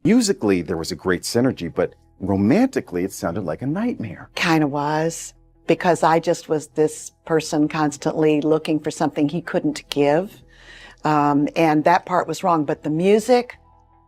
Musically, there was a great synergy, but romantically, it sounded like a nightmare. Kind of was, because I just was this person constantly looking for something he couldn't give. And that part was wrong, but the music,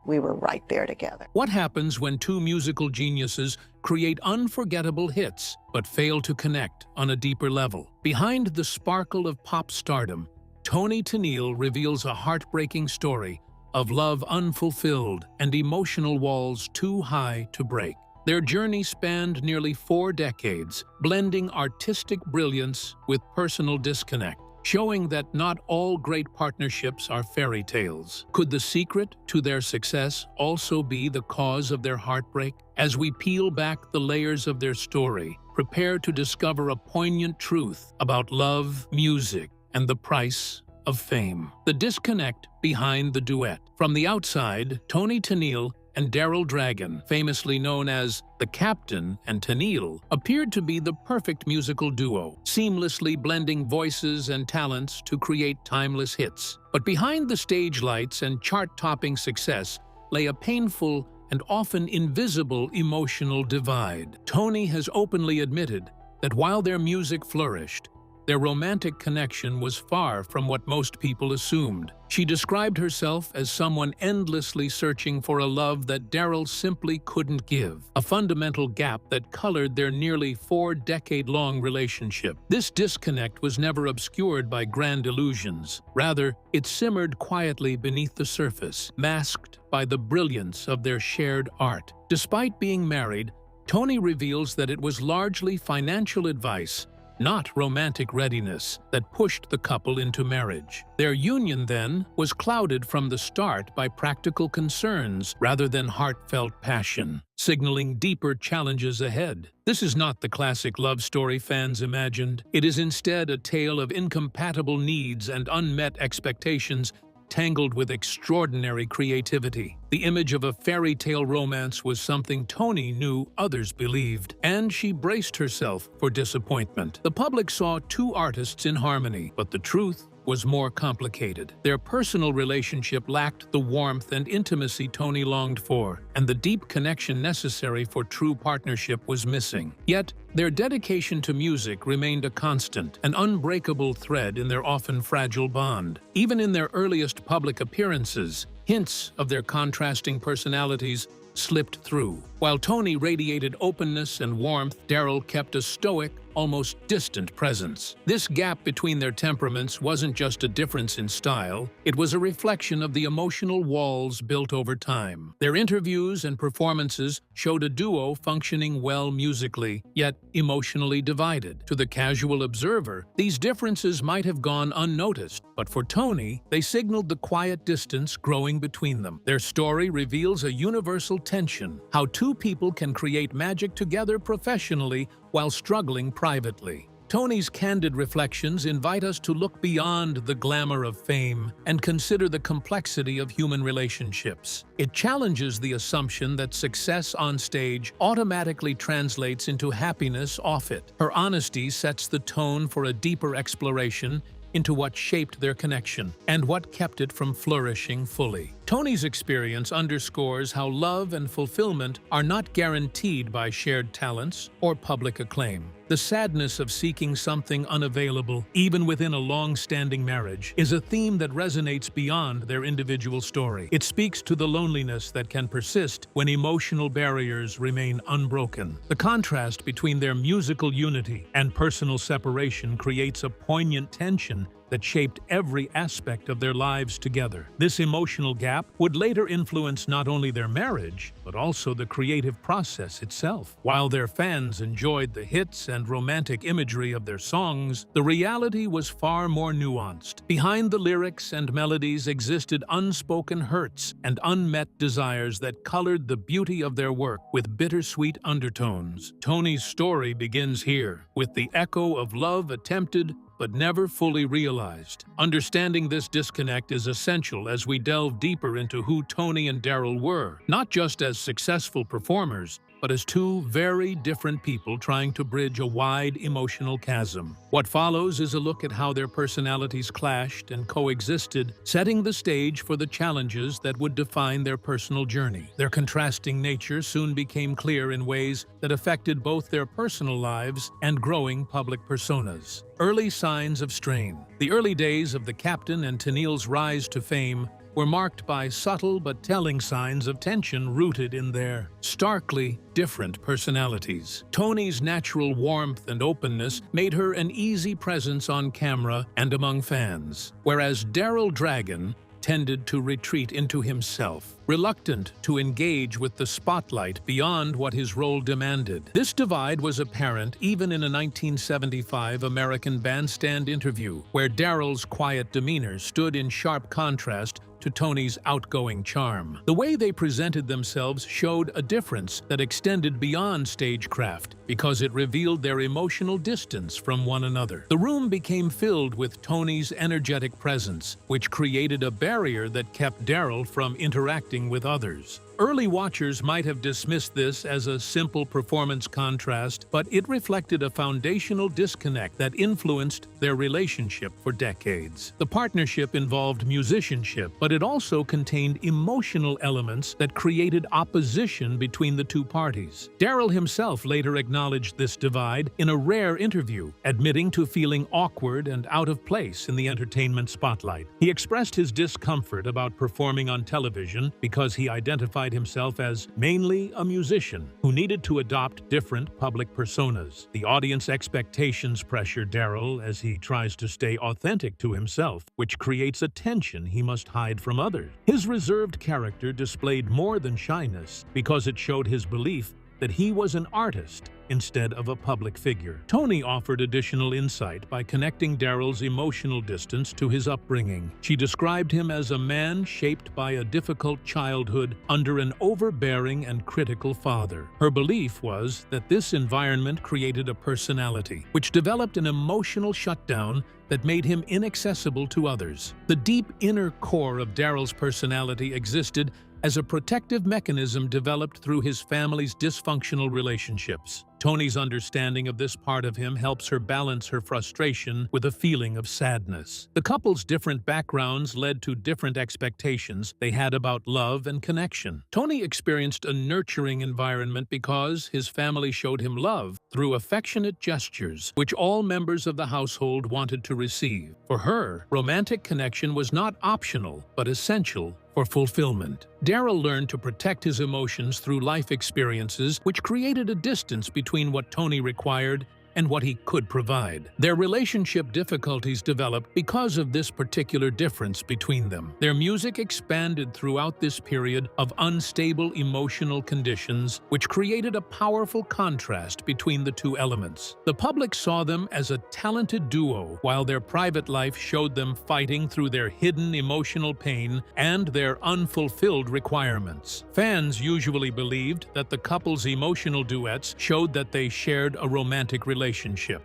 we were right there together. What happens when two musical geniuses create unforgettable hits but fail to connect on a deeper level? Behind the sparkle of pop stardom, Tennille reveals a heartbreaking story of love unfulfilled and emotional walls too high to break. Their journey spanned nearly 4 decades, blending artistic brilliance with personal disconnect, showing that not all great partnerships are fairy tales. Could the secret to their success also be the cause of their heartbreak? As we peel back the layers of their story, prepare to discover a poignant truth about love, music, and the price of fame. The disconnect behind the duet. From the outside, Tennille and Daryl, famously known as the Captain and Tennille, appeared to be the perfect musical duo, seamlessly blending voices and talents to create timeless hits. But behind the stage lights and chart-topping success lay a painful and often invisible emotional divide. Toni has openly admitted that while their music flourished, their romantic connection was far from what most people assumed. She described herself as someone endlessly searching for a love that Daryl simply couldn't give, a fundamental gap that colored their nearly 4-decade-long relationship. This disconnect was never obscured by grand illusions. Rather, it simmered quietly beneath the surface, masked by the brilliance of their shared art. Despite being married, Toni reveals that it was largely financial advice, not romantic readiness, that pushed the couple into marriage. Their union, then, was clouded from the start by practical concerns rather than heartfelt passion, signaling deeper challenges ahead. This is not the classic love story fans imagined. It is instead a tale of incompatible needs and unmet expectations tangled with extraordinary creativity. The image of a fairy tale romance was something Toni knew others believed, and she braced herself for disappointment. The public saw two artists in harmony, but the truth was more complicated. Their personal relationship lacked the warmth and intimacy Toni longed for, and the deep connection necessary for true partnership was missing. Yet, their dedication to music remained a constant, an unbreakable thread in their often fragile bond. Even in their earliest public appearances, hints of their contrasting personalities slipped through. While Toni radiated openness and warmth, Daryl kept a stoic, almost distant presence. This gap between their temperaments wasn't just a difference in style, it was a reflection of the emotional walls built over time. Their interviews and performances showed a duo functioning well musically, yet emotionally divided. To the casual observer, these differences might have gone unnoticed, but for Toni, they signaled the quiet distance growing between them. Their story reveals a universal tension, how two people can create magic together professionally while struggling privately. Toni's candid reflections invite us to look beyond the glamour of fame and consider the complexity of human relationships. It challenges the assumption that success on stage automatically translates into happiness off it. Her honesty sets the tone for a deeper exploration into what shaped their connection and what kept it from flourishing fully. Toni's experience underscores how love and fulfillment are not guaranteed by shared talents or public acclaim. The sadness of seeking something unavailable, even within a long-standing marriage, is a theme that resonates beyond their individual story. It speaks to the loneliness that can persist when emotional barriers remain unbroken. The contrast between their musical unity and personal separation creates a poignant tension that shaped every aspect of their lives together. This emotional gap would later influence not only their marriage, but also the creative process itself. While their fans enjoyed the hits and romantic imagery of their songs, the reality was far more nuanced. Behind the lyrics and melodies existed unspoken hurts and unmet desires that colored the beauty of their work with bittersweet undertones. Toni's story begins here, with the echo of love attempted but never fully realized. Understanding this disconnect is essential as we delve deeper into who Toni and Daryl were, not just as successful performers, but as two very different people trying to bridge a wide emotional chasm. What follows is a look at how their personalities clashed and coexisted, setting the stage for the challenges that would define their personal journey. Their contrasting nature soon became clear in ways that affected both their personal lives and growing public personas. Early signs of strain. The early days of the Captain and Tennille's rise to fame were marked by subtle but telling signs of tension rooted in their starkly different personalities. Toni's natural warmth and openness made her an easy presence on camera and among fans, whereas Daryl Dragon tended to retreat into himself, reluctant to engage with the spotlight beyond what his role demanded. This divide was apparent even in a 1975 American Bandstand interview, where Daryl's quiet demeanor stood in sharp contrast to Toni's outgoing charm. The way they presented themselves showed a difference that extended beyond stagecraft because it revealed their emotional distance from one another. The room became filled with Toni's energetic presence, which created a barrier that kept Daryl from interacting with others. Early watchers might have dismissed this as a simple performance contrast, but it reflected a foundational disconnect that influenced their relationship for decades. The partnership involved musicianship, but it also contained emotional elements that created opposition between the two parties. Daryl himself later acknowledged this divide in a rare interview, admitting to feeling awkward and out of place in the entertainment spotlight. He expressed his discomfort about performing on television because he identified himself as mainly a musician who needed to adopt different public personas. The audience expectations pressure Daryl as he tries to stay authentic to himself, which creates a tension he must hide from others. His reserved character displayed more than shyness because it showed his belief that he was an artist instead of a public figure. Toni offered additional insight by connecting Daryl's emotional distance to his upbringing. She described him as a man shaped by a difficult childhood under an overbearing and critical father. Her belief was that this environment created a personality, which developed an emotional shutdown that made him inaccessible to others. The deep inner core of Daryl's personality existed as a protective mechanism developed through his family's dysfunctional relationships. Toni's understanding of this part of him helps her balance her frustration with a feeling of sadness. The couple's different backgrounds led to different expectations they had about love and connection. Toni experienced a nurturing environment because his family showed him love through affectionate gestures, which all members of the household wanted to receive. For her, romantic connection was not optional, but essential for fulfillment. Daryl learned to protect his emotions through life experiences, which created a distance between what Toni required and what he could provide. Their relationship difficulties developed because of this particular difference between them. Their music expanded throughout this period of unstable emotional conditions, which created a powerful contrast between the two elements. The public saw them as a talented duo, while their private life showed them fighting through their hidden emotional pain and their unfulfilled requirements. Fans usually believed that the couple's emotional duets showed that they shared a romantic relationship,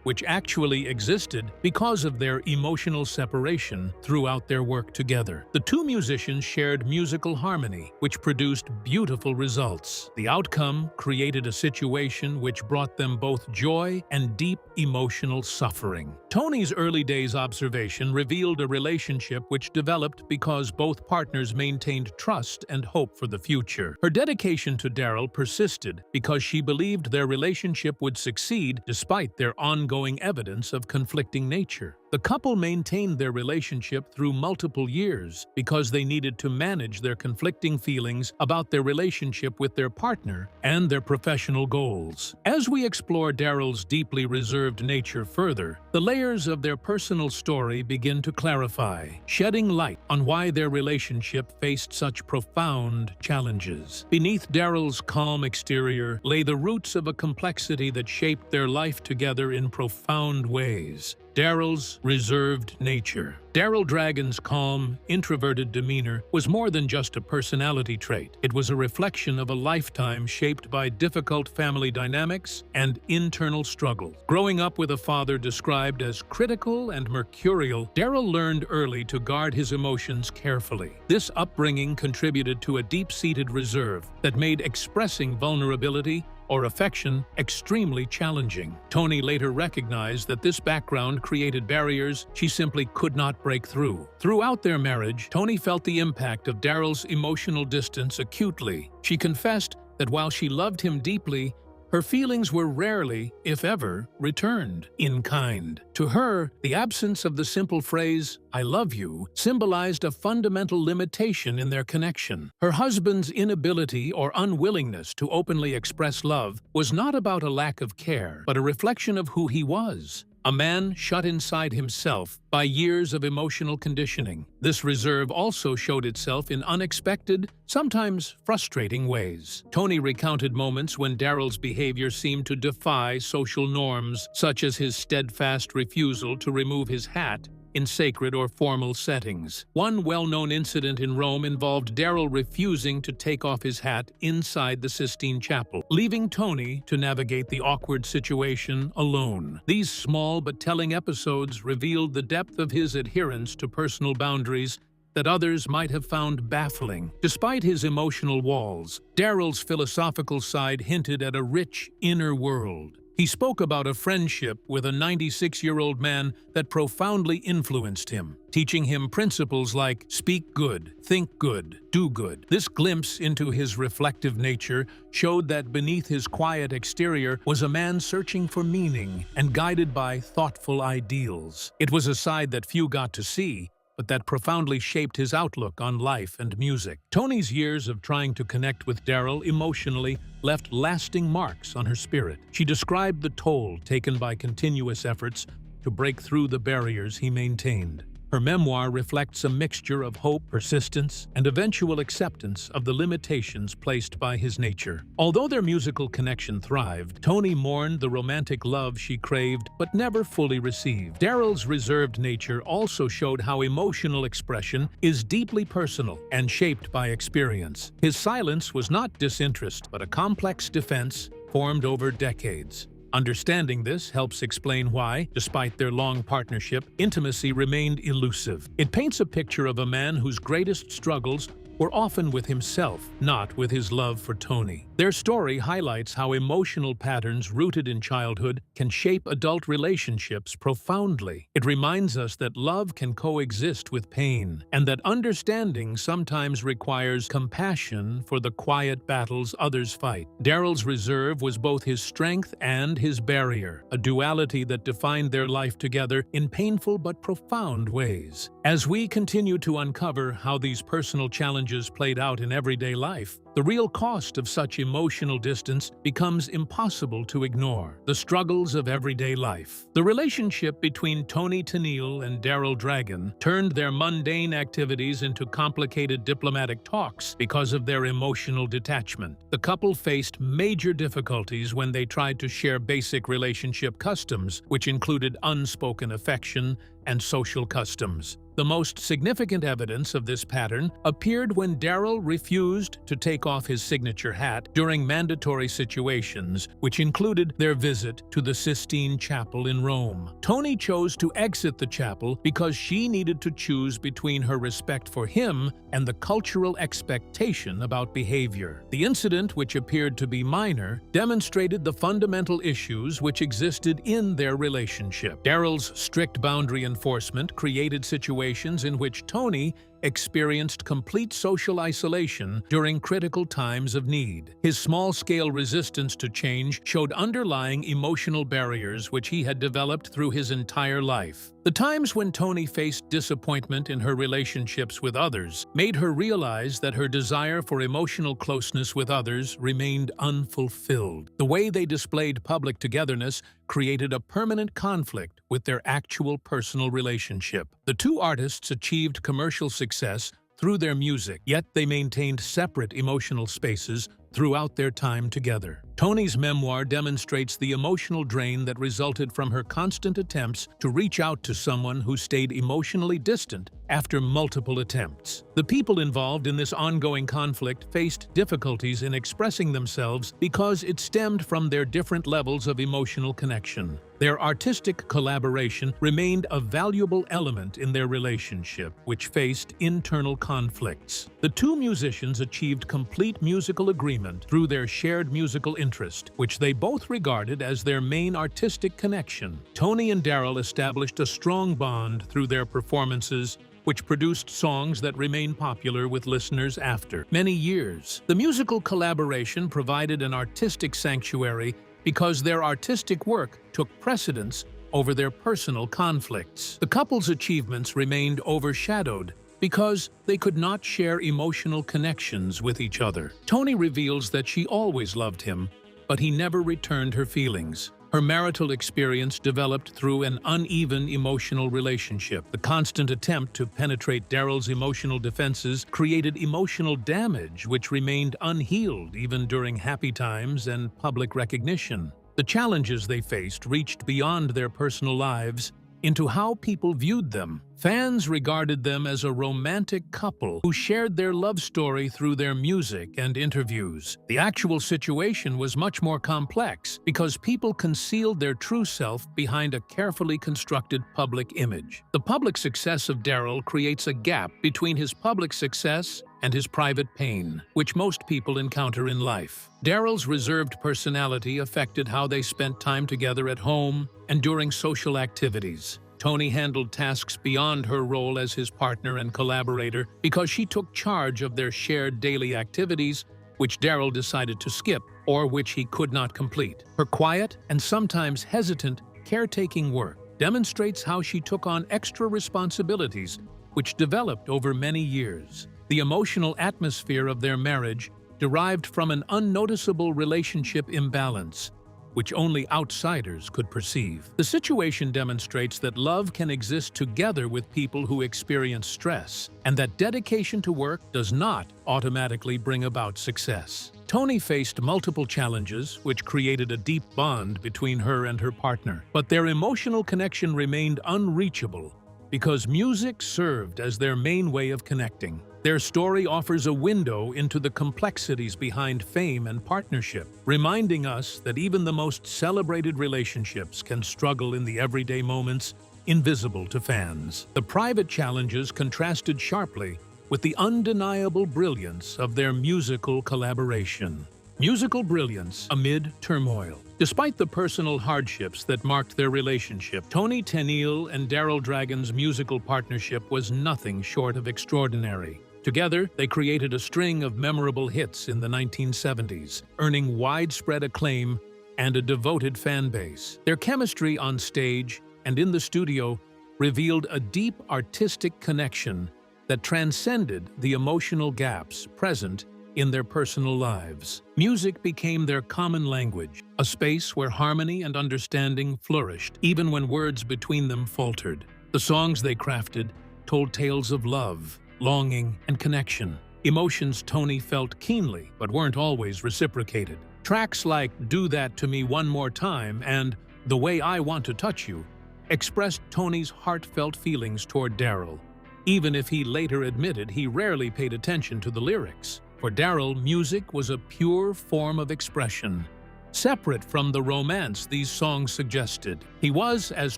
which actually existed because of their emotional separation throughout their work together. The two musicians shared musical harmony, which produced beautiful results. The outcome created a situation which brought them both joy and deep emotional suffering. Toni's early days observation revealed a relationship which developed because both partners maintained trust and hope for the future. Her dedication to Daryl persisted because she believed their relationship would succeed despite their ongoing evidence of conflicting nature. The couple maintained their relationship through multiple years because they needed to manage their conflicting feelings about their relationship with their partner and their professional goals. As we explore Daryl's deeply reserved nature further, the layers of their personal story begin to clarify, shedding light on why their relationship faced such profound challenges. Beneath Daryl's calm exterior lay the roots of a complexity that shaped their life together in profound ways. Daryl's reserved nature. Daryl Dragon's calm, introverted demeanor was more than just a personality trait. It was a reflection of a lifetime shaped by difficult family dynamics and internal struggles. Growing up with a father described as critical and mercurial, Daryl learned early to guard his emotions carefully. This upbringing contributed to a deep-seated reserve that made expressing vulnerability or affection extremely challenging. Toni later recognized that this background created barriers she simply could not break through. Throughout their marriage, Toni felt the impact of Daryl's emotional distance acutely. She confessed that while she loved him deeply, her feelings were rarely, if ever, returned in kind. To her, the absence of the simple phrase, "I love you," symbolized a fundamental limitation in their connection. Her husband's inability or unwillingness to openly express love was not about a lack of care, but a reflection of who he was. A man shut inside himself by years of emotional conditioning. This reserve also showed itself in unexpected, sometimes frustrating ways. Toni recounted moments when Daryl's behavior seemed to defy social norms, such as his steadfast refusal to remove his hat in sacred or formal settings. One well-known incident in Rome involved Daryl refusing to take off his hat inside the Sistine Chapel, leaving Toni to navigate the awkward situation alone. These small but telling episodes revealed the depth of his adherence to personal boundaries that others might have found baffling. Despite his emotional walls, Daryl's philosophical side hinted at a rich inner world. He spoke about a friendship with a 96-year-old man that profoundly influenced him, teaching him principles like speak good, think good, do good. This glimpse into his reflective nature showed that beneath his quiet exterior was a man searching for meaning and guided by thoughtful ideals. It was a side that few got to see, but that profoundly shaped his outlook on life and music. Toni's years of trying to connect with Daryl emotionally left lasting marks on her spirit. She described the toll taken by continuous efforts to break through the barriers he maintained. Her memoir reflects a mixture of hope, persistence, and eventual acceptance of the limitations placed by his nature. Although their musical connection thrived, Toni mourned the romantic love she craved but never fully received. Daryl's reserved nature also showed how emotional expression is deeply personal and shaped by experience. His silence was not disinterest, but a complex defense formed over decades. Understanding this helps explain why, despite their long partnership, intimacy remained elusive. It paints a picture of a man whose greatest struggles were often with himself, not with his love for Toni. Their story highlights how emotional patterns rooted in childhood can shape adult relationships profoundly. It reminds us that love can coexist with pain, and that understanding sometimes requires compassion for the quiet battles others fight. Daryl's reserve was both his strength and his barrier, a duality that defined their life together in painful but profound ways. As we continue to uncover how these personal challenges played out in everyday life, the real cost of such emotional distance becomes impossible to ignore. The struggles of everyday life. The relationship between Toni Tennille and Daryl Dragon turned their mundane activities into complicated diplomatic talks because of their emotional detachment. The couple faced major difficulties when they tried to share basic relationship customs, which included unspoken affection and social customs. The most significant evidence of this pattern appeared when Daryl refused to take off his signature hat during mandatory situations, which included their visit to the Sistine Chapel in Rome. Toni chose to exit the chapel because she needed to choose between her respect for him and the cultural expectation about behavior. The incident, which appeared to be minor, demonstrated the fundamental issues which existed in their relationship. Daryl's strict boundary enforcement created situations in which Toni experienced complete social isolation during critical times of need. His small-scale resistance to change showed underlying emotional barriers which he had developed through his entire life. The times when Toni faced disappointment in her relationships with others made her realize that her desire for emotional closeness with others remained unfulfilled. The way they displayed public togetherness created a permanent conflict with their actual personal relationship. The two artists achieved commercial success through their music, yet they maintained separate emotional spaces throughout their time together. Toni's memoir demonstrates the emotional drain that resulted from her constant attempts to reach out to someone who stayed emotionally distant after multiple attempts. The people involved in this ongoing conflict faced difficulties in expressing themselves because it stemmed from their different levels of emotional connection. Their artistic collaboration remained a valuable element in their relationship, which faced internal conflicts. The two musicians achieved complete musical agreement through their shared musical interest, which they both regarded as their main artistic connection. Toni and Daryl established a strong bond through their performances, which produced songs that remain popular with listeners after many years. The musical collaboration provided an artistic sanctuary because their artistic work took precedence over their personal conflicts. The couple's achievements remained overshadowed because they could not share emotional connections with each other. Toni reveals that she always loved him, but he never returned her feelings. Her marital experience developed through an uneven emotional relationship. The constant attempt to penetrate Daryl's emotional defenses created emotional damage which remained unhealed even during happy times and public recognition. The challenges they faced reached beyond their personal lives into how people viewed them. Fans regarded them as a romantic couple who shared their love story through their music and interviews. The actual situation was much more complex because people concealed their true self behind a carefully constructed public image. The public success of Daryl creates a gap between his public success and his private pain, which most people encounter in life. Daryl's reserved personality affected how they spent time together at home and during social activities. Toni handled tasks beyond her role as his partner and collaborator because she took charge of their shared daily activities, which Daryl decided to skip or which he could not complete. Her quiet and sometimes hesitant caretaking work demonstrates how she took on extra responsibilities, which developed over many years. The emotional atmosphere of their marriage derived from an unnoticeable relationship imbalance, which only outsiders could perceive. The situation demonstrates that love can exist together with people who experience stress, and that dedication to work does not automatically bring about success. Toni faced multiple challenges, which created a deep bond between her and her partner, but their emotional connection remained unreachable because music served as their main way of connecting. Their story offers a window into the complexities behind fame and partnership, reminding us that even the most celebrated relationships can struggle in the everyday moments invisible to fans. The private challenges contrasted sharply with the undeniable brilliance of their musical collaboration. Musical brilliance amid turmoil. Despite the personal hardships that marked their relationship, Toni, Tennille, and Daryl Dragon's musical partnership was nothing short of extraordinary. Together, they created a string of memorable hits in the 1970s, earning widespread acclaim and a devoted fan base. Their chemistry on stage and in the studio revealed a deep artistic connection that transcended the emotional gaps present in their personal lives. Music became their common language, a space where harmony and understanding flourished, even when words between them faltered. The songs they crafted told tales of love, longing, and connection. Emotions Toni felt keenly, but weren't always reciprocated. Tracks like "Do That to Me One More Time" and "The Way I Want to Touch You" expressed Toni's heartfelt feelings toward Daryl, even if he later admitted he rarely paid attention to the lyrics. For Daryl, music was a pure form of expression, separate from the romance these songs suggested. He was, as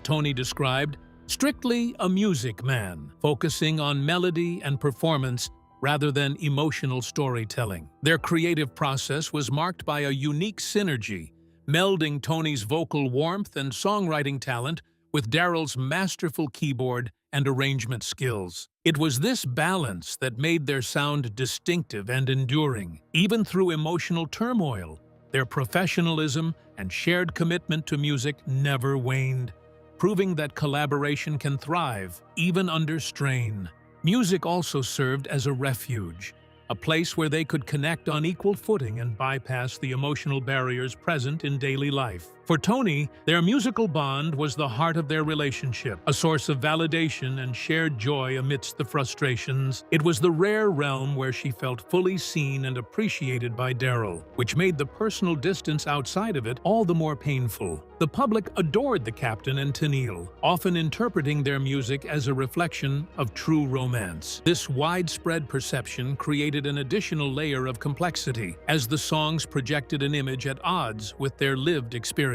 Toni described, strictly a music man, focusing on melody and performance rather than emotional storytelling. Their creative process was marked by a unique synergy, melding Toni's vocal warmth and songwriting talent with Daryl's masterful keyboard and arrangement skills. It was this balance that made their sound distinctive and enduring. Even through emotional turmoil, their professionalism and shared commitment to music never waned, proving that collaboration can thrive even under strain. Music also served as a refuge, a place where they could connect on equal footing and bypass the emotional barriers present in daily life. For Toni, their musical bond was the heart of their relationship, a source of validation and shared joy amidst the frustrations. It was the rare realm where she felt fully seen and appreciated by Daryl, which made the personal distance outside of it all the more painful. The public adored the captain and Tennille, often interpreting their music as a reflection of true romance. This widespread perception created an additional layer of complexity, as the songs projected an image at odds with their lived experience.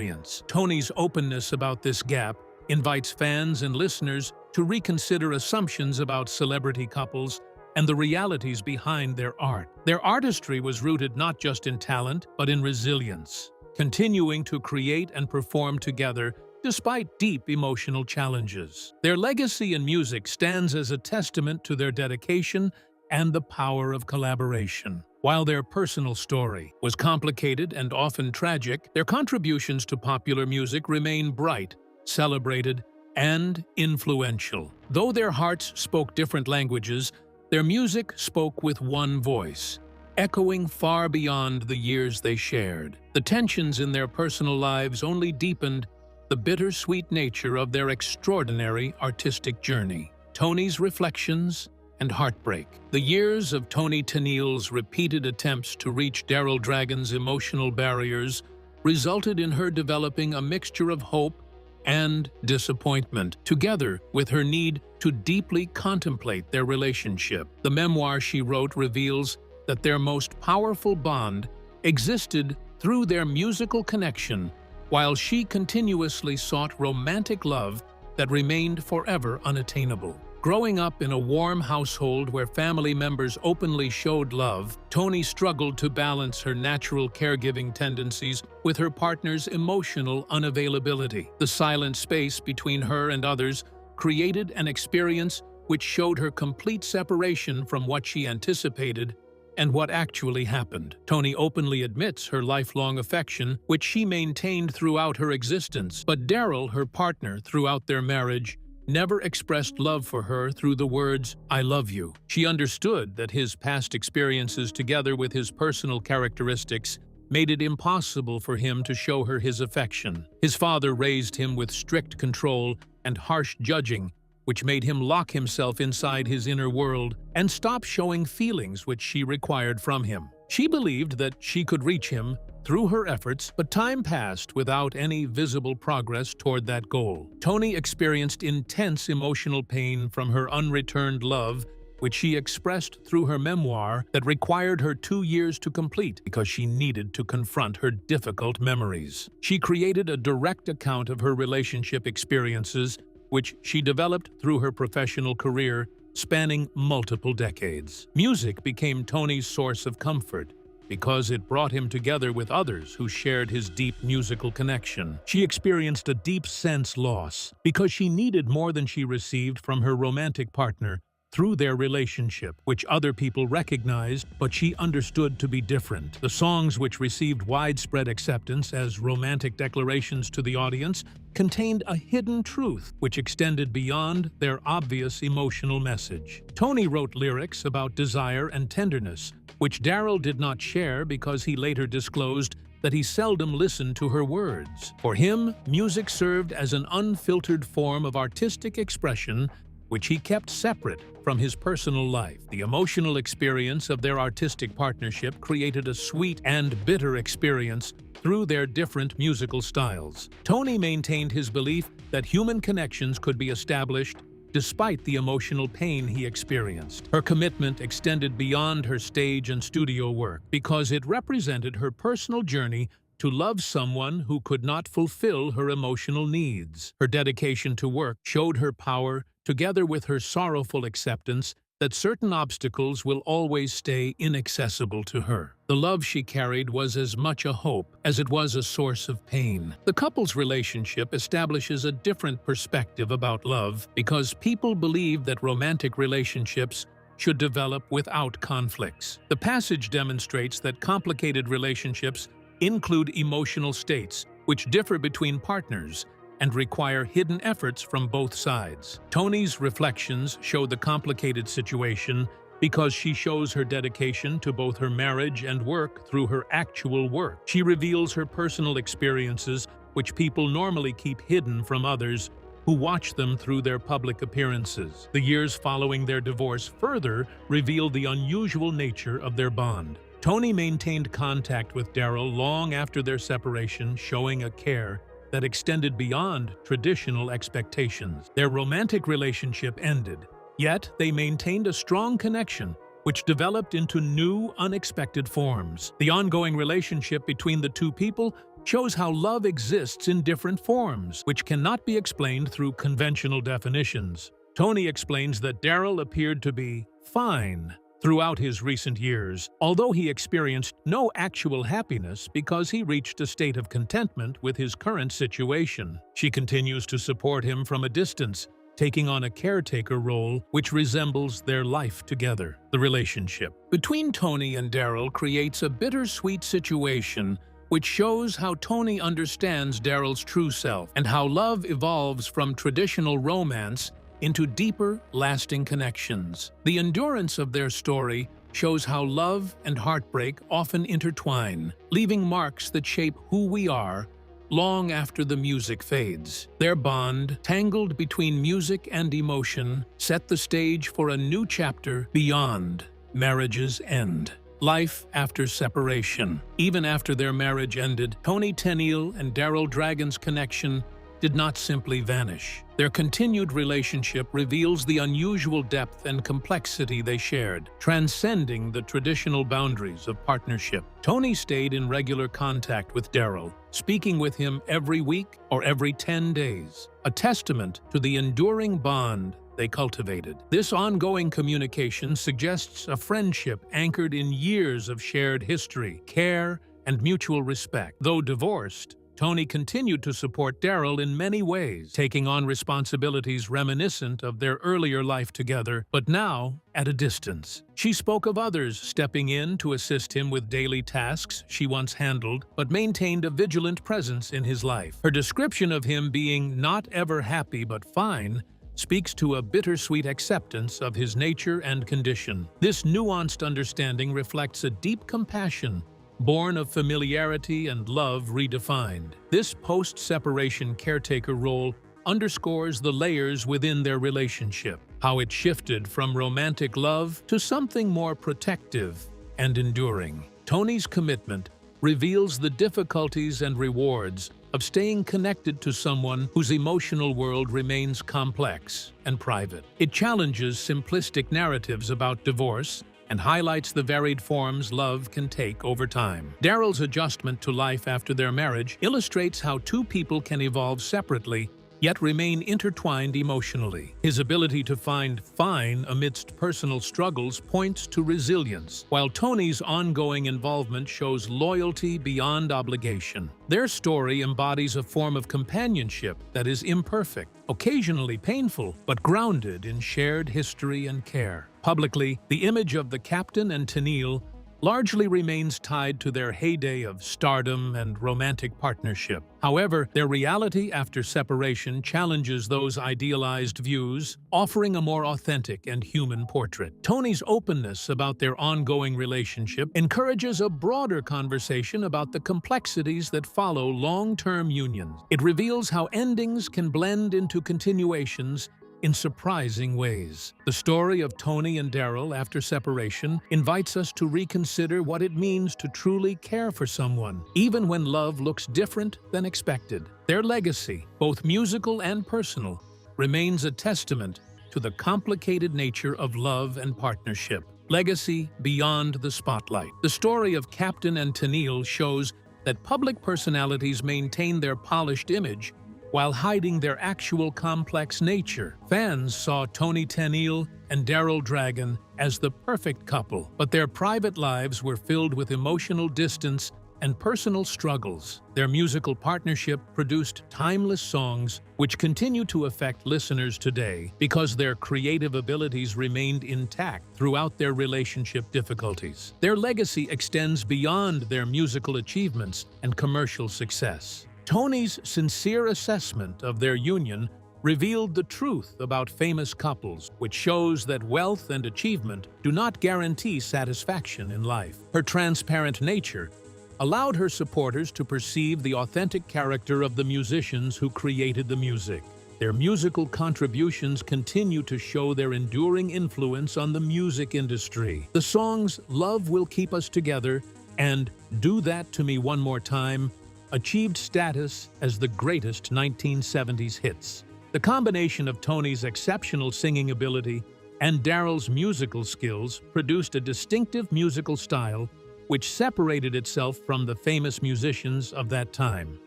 Toni's openness about this gap invites fans and listeners to reconsider assumptions about celebrity couples and the realities behind their art. Their artistry was rooted not just in talent, but in resilience, continuing to create and perform together despite deep emotional challenges. Their legacy in music stands as a testament to their dedication and the power of collaboration. While their personal story was complicated and often tragic, their contributions to popular music remain bright, celebrated, and influential. Though their hearts spoke different languages, their music spoke with one voice, echoing far beyond the years they shared. The tensions in their personal lives only deepened the bittersweet nature of their extraordinary artistic journey. Toni's reflections and heartbreak. The years of Toni Tennille's repeated attempts to reach Daryl Dragon's emotional barriers resulted in her developing a mixture of hope and disappointment, together with her need to deeply contemplate their relationship. The memoir she wrote reveals that their most powerful bond existed through their musical connection, while she continuously sought romantic love that remained forever unattainable. Growing up in a warm household where family members openly showed love, Toni struggled to balance her natural caregiving tendencies with her partner's emotional unavailability. The silent space between her and others created an experience which showed her complete separation from what she anticipated and what actually happened. Toni openly admits her lifelong affection, which she maintained throughout her existence. But Daryl, her partner throughout their marriage, never expressed love for her through the words, "I love you." She understood that his past experiences, together with his personal characteristics, made it impossible for him to show her his affection. His father raised him with strict control and harsh judging, which made him lock himself inside his inner world and stop showing feelings which she required from him. She believed that she could reach him through her efforts, but time passed without any visible progress toward that goal. Toni experienced intense emotional pain from her unreturned love, which she expressed through her memoir that required her 2 years to complete because she needed to confront her difficult memories. She created a direct account of her relationship experiences, which she developed through her professional career spanning multiple decades. Music became Toni's source of comfort because it brought him together with others who shared his deep musical connection. She experienced a deep sense loss because she needed more than she received from her romantic partner through their relationship, which other people recognized, but she understood to be different. The songs, which received widespread acceptance as romantic declarations to the audience, contained a hidden truth which extended beyond their obvious emotional message. Toni wrote lyrics about desire and tenderness, which Daryl did not share because he later disclosed that he seldom listened to her words. For him, music served as an unfiltered form of artistic expression which he kept separate from his personal life. The emotional experience of their artistic partnership created a sweet and bitter experience through their different musical styles. Toni maintained his belief that human connections could be established despite the emotional pain he experienced. Her commitment extended beyond her stage and studio work because it represented her personal journey to love someone who could not fulfill her emotional needs. Her dedication to work showed her power, together with her sorrowful acceptance that certain obstacles will always stay inaccessible to her. The love she carried was as much a hope as it was a source of pain. The couple's relationship establishes a different perspective about love because people believe that romantic relationships should develop without conflicts. The passage demonstrates that complicated relationships include emotional states which differ between partners and require hidden efforts from both sides. Toni's reflections show the complicated situation because she shows her dedication to both her marriage and work through her actual work. She reveals her personal experiences which people normally keep hidden from others who watch them through their public appearances. The years following their divorce further revealed the unusual nature of their bond. Toni maintained contact with Daryl long after their separation, showing a care that extended beyond traditional expectations. Their romantic relationship ended, yet they maintained a strong connection, which developed into new, unexpected forms. The ongoing relationship between the two people shows how love exists in different forms, which cannot be explained through conventional definitions. Toni explains that Daryl appeared to be fine throughout his recent years, although he experienced no actual happiness because he reached a state of contentment with his current situation. She continues to support him from a distance, taking on a caretaker role which resembles their life together. The relationship between Toni and Daryl creates a bittersweet situation which shows how Toni understands Daryl's true self and how love evolves from traditional romance into deeper, lasting connections. The endurance of their story shows how love and heartbreak often intertwine, leaving marks that shape who we are long after the music fades. Their bond, tangled between music and emotion, set the stage for a new chapter beyond marriage's end. Life after separation. Even after their marriage ended, Toni Tennille and Daryl Dragon's connection did not simply vanish. Their continued relationship reveals the unusual depth and complexity they shared, transcending the traditional boundaries of partnership. Toni stayed in regular contact with Daryl, speaking with him every week or every 10 days, a testament to the enduring bond they cultivated. This ongoing communication suggests a friendship anchored in years of shared history, care, and mutual respect. Though divorced, Toni continued to support Daryl in many ways, taking on responsibilities reminiscent of their earlier life together, but now at a distance. She spoke of others stepping in to assist him with daily tasks she once handled, but maintained a vigilant presence in his life. Her description of him being not ever happy but fine speaks to a bittersweet acceptance of his nature and condition. This nuanced understanding reflects a deep compassion born of familiarity and love redefined. This post-separation caretaker role underscores the layers within their relationship, how it shifted from romantic love to something more protective and enduring. Toni's commitment reveals the difficulties and rewards of staying connected to someone whose emotional world remains complex and private. It challenges simplistic narratives about divorce and highlights the varied forms love can take over time. Daryl's adjustment to life after their marriage illustrates how two people can evolve separately yet remain intertwined emotionally. His ability to find fine amidst personal struggles points to resilience, while Toni's ongoing involvement shows loyalty beyond obligation. Their story embodies a form of companionship that is imperfect, occasionally painful, but grounded in shared history and care. Publicly, the image of the captain and Tennille largely remains tied to their heyday of stardom and romantic partnership. However, their reality after separation challenges those idealized views, offering a more authentic and human portrait. Toni's openness about their ongoing relationship encourages a broader conversation about the complexities that follow long-term unions. It reveals how endings can blend into continuations in surprising ways. The story of Toni and Daryl after separation invites us to reconsider what it means to truly care for someone, even when love looks different than expected. Their legacy, both musical and personal, remains a testament to the complicated nature of love and partnership. Legacy beyond the spotlight. The story of Captain and Tennille shows that public personalities maintain their polished image while hiding their actual complex nature. Fans saw Toni Tennille and Daryl Dragon as the perfect couple, but their private lives were filled with emotional distance and personal struggles. Their musical partnership produced timeless songs which continue to affect listeners today because their creative abilities remained intact throughout their relationship difficulties. Their legacy extends beyond their musical achievements and commercial success. Toni's sincere assessment of their union revealed the truth about famous couples, which shows that wealth and achievement do not guarantee satisfaction in life. Her transparent nature allowed her supporters to perceive the authentic character of the musicians who created the music. Their musical contributions continue to show their enduring influence on the music industry. The songs "Love Will Keep Us Together" and "Do That to Me One More Time" achieved status as the greatest 1970s hits. The combination of Toni's exceptional singing ability and Daryl's musical skills produced a distinctive musical style which separated itself from the famous musicians of that time.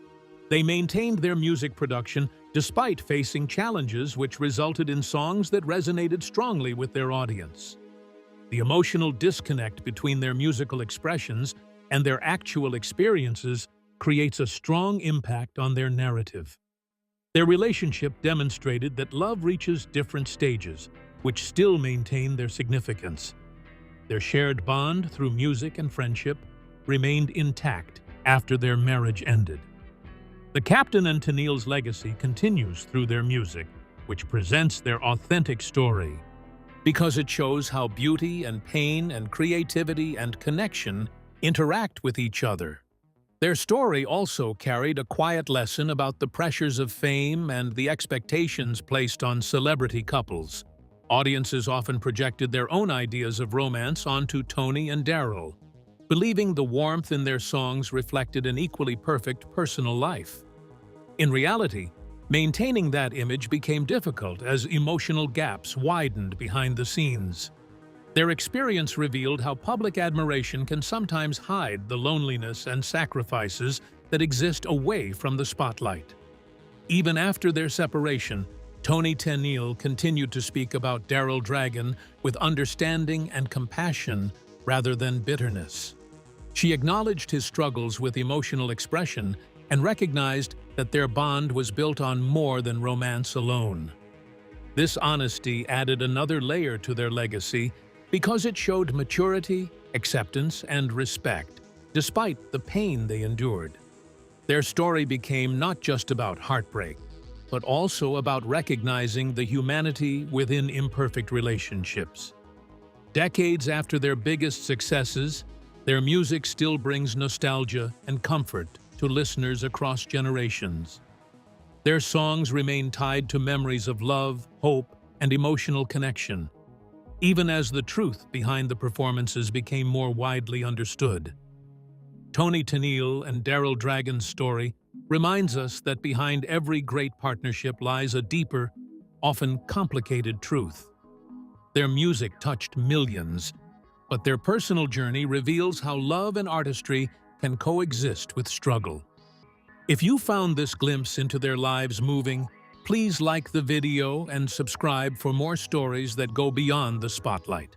They maintained their music production despite facing challenges which resulted in songs that resonated strongly with their audience. The emotional disconnect between their musical expressions and their actual experiences creates a strong impact on their narrative. Their relationship demonstrated that love reaches different stages, which still maintain their significance. Their shared bond through music and friendship remained intact after their marriage ended. The Captain and Tennille's legacy continues through their music, which presents their authentic story, because it shows how beauty and pain and creativity and connection interact with each other. Their story also carried a quiet lesson about the pressures of fame and the expectations placed on celebrity couples. Audiences often projected their own ideas of romance onto Toni and Daryl, believing the warmth in their songs reflected an equally perfect personal life. In reality, maintaining that image became difficult as emotional gaps widened behind the scenes. Their experience revealed how public admiration can sometimes hide the loneliness and sacrifices that exist away from the spotlight. Even after their separation, Toni Tennille continued to speak about Daryl Dragon with understanding and compassion rather than bitterness. She acknowledged his struggles with emotional expression and recognized that their bond was built on more than romance alone. This honesty added another layer to their legacy because it showed maturity, acceptance, and respect, despite the pain they endured. Their story became not just about heartbreak, but also about recognizing the humanity within imperfect relationships. Decades after their biggest successes, their music still brings nostalgia and comfort to listeners across generations. Their songs remain tied to memories of love, hope, and emotional connection, even as the truth behind the performances became more widely understood. Toni Tennille and Daryl Dragon's story reminds us that behind every great partnership lies a deeper, often complicated truth. Their music touched millions, but their personal journey reveals how love and artistry can coexist with struggle. If you found this glimpse into their lives moving, please like the video and subscribe for more stories that go beyond the spotlight.